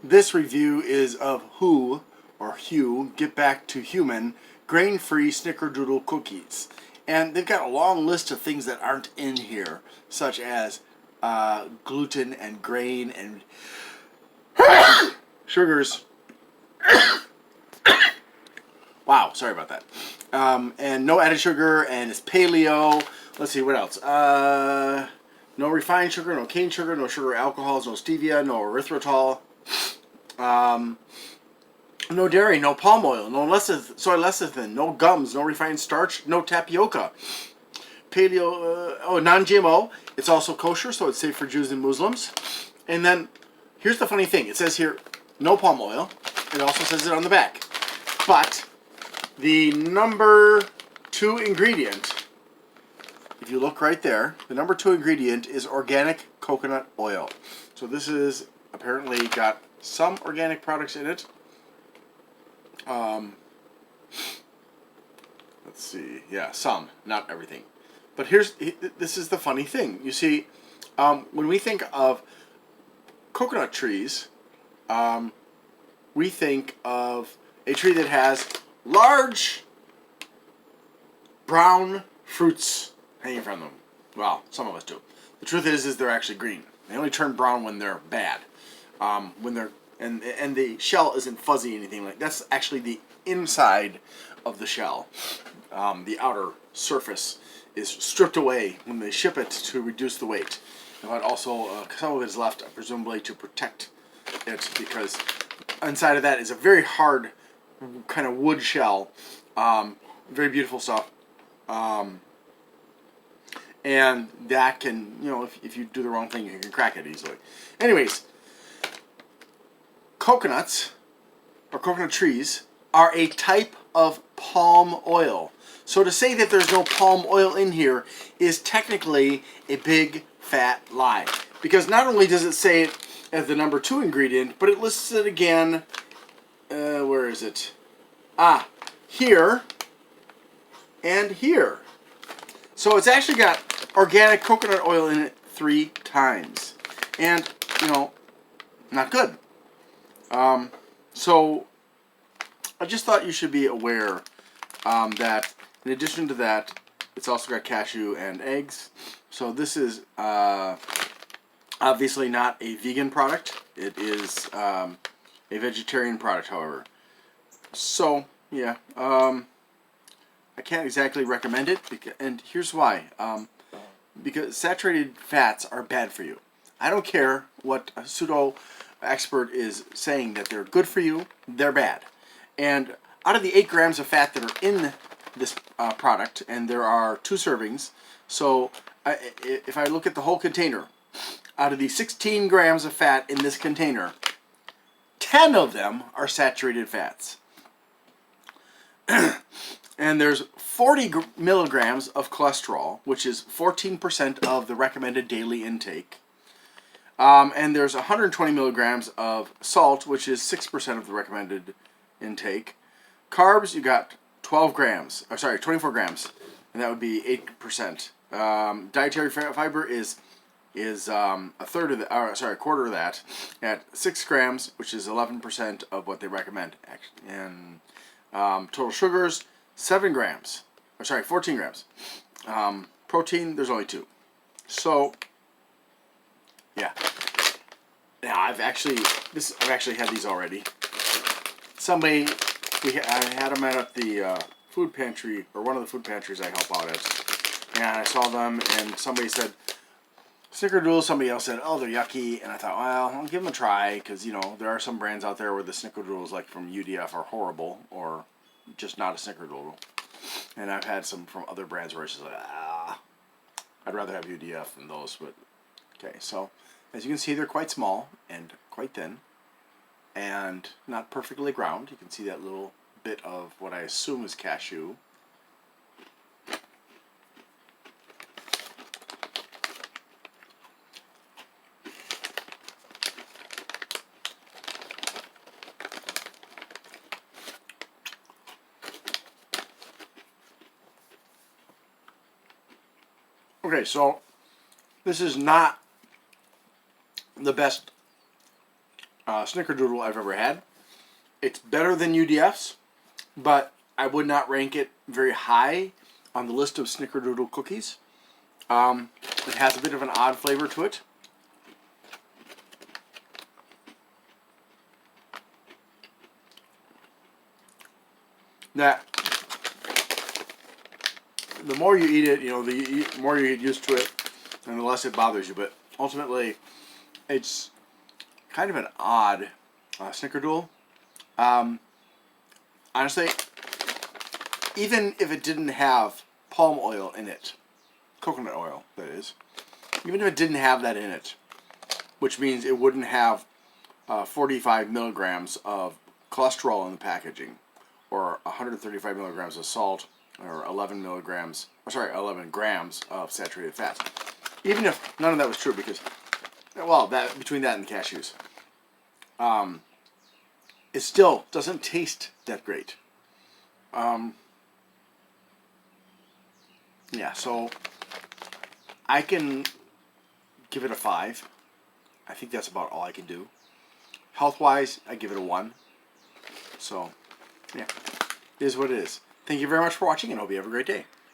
This review is of Who, or Hue, Get Back to Human, grain-free Snickerdoodle cookies. And they've got a long list of things that aren't in here, such as gluten and grain and sugars. Wow, sorry about that. And no added sugar, and it's paleo. Let's see, what else? No refined sugar, no cane sugar, no sugar alcohols, no stevia, no erythritol. No dairy, no palm oil, no soy lecithin, no gums, no refined starch, no tapioca. Paleo, non-GMO. It's also kosher, so it's safe for Jews and Muslims. And then, here's the funny thing. It says here, no palm oil. It also says it on the back. But, the number 2 ingredient, if you look right there, the number 2 ingredient is organic coconut oil. So this is apparently got some organic products in it. Let's see. Yeah, some, not everything. But this is the funny thing. You see, when we think of coconut trees, we think of a tree that has large brown fruits hanging from them. Well, some of us do. The truth is they're actually green. They only turn brown when they're bad. When they're and the shell isn't fuzzy or anything like that. That's actually the inside of the shell. The outer surface is stripped away when they ship it to reduce the weight. But also, some of it is left, presumably, to protect it, because inside of that is a very hard kind of wood shell. Very beautiful stuff. And that can, if you do the wrong thing, you can crack it easily. Anyways, coconuts, or coconut trees, are a type of palm oil. So to say that there's no palm oil in here is technically a big fat lie. Because not only does it say it as the number 2 ingredient, but it lists it again, where is it? Here and here. So it's actually got organic coconut oil in it 3 times. And, not good. So I just thought you should be aware that in addition to that, it's also got cashew and eggs. So this is obviously not a vegan product. It is a vegetarian product, however. So, yeah, I can't exactly recommend it, and here's why. Because saturated fats are bad for you. I don't care what a pseudo expert is saying that they're good for you, they're bad. And out of the 8 grams of fat that are in this product, and there are 2 servings, so if I look at the whole container, out of the 16 grams of fat in this container, 10 of them are saturated fats. And there's 40 milligrams of cholesterol, which is 14% of the recommended daily intake. And there's 120 milligrams of salt, which is 6% of the recommended intake. Carbs, you got 24 grams, and that would be 8%. Dietary fiber is a quarter of that, at 6 grams, which is 11% of what they recommend. And total sugars, 14 grams. Protein, there's only 2. So, yeah. Now I've actually had these already. I had them at the food pantry, or one of the food pantries I help out at, and I saw them, and somebody said Snickerdoodle. Somebody else said, oh, they're yucky, and I thought, well, I'll give them a try, because there are some brands out there where the Snickerdoodles, like from UDF, are horrible, or just not a Snickerdoodle. And I've had some from other brands where it's just like, I'd rather have UDF than those. But okay, so as you can see, they're quite small and quite thin, and not perfectly ground. You can see that little bit of what I assume is cashew. Okay, so this is not the best Snickerdoodle I've ever had. It's better than UDF's, but I would not rank it very high on the list of Snickerdoodle cookies. It has a bit of an odd flavor to it. That the more you eat it, the more you get used to it, and the less it bothers you. But ultimately, it's kind of an odd Snickerdoodle. Honestly, even if it didn't have palm oil in it, coconut oil, that is, even if it didn't have that in it, which means it wouldn't have 45 milligrams of cholesterol in the packaging, or 135 milligrams of salt, or 11 grams of saturated fats. Even if none of that was true, because, well, between that and the cashews, it still doesn't taste that great. Yeah, so I can give it a 5. I think that's about all I can do. Health-wise, I give it a 1. So, yeah, it is what it is. Thank you very much for watching, and hope you have a great day.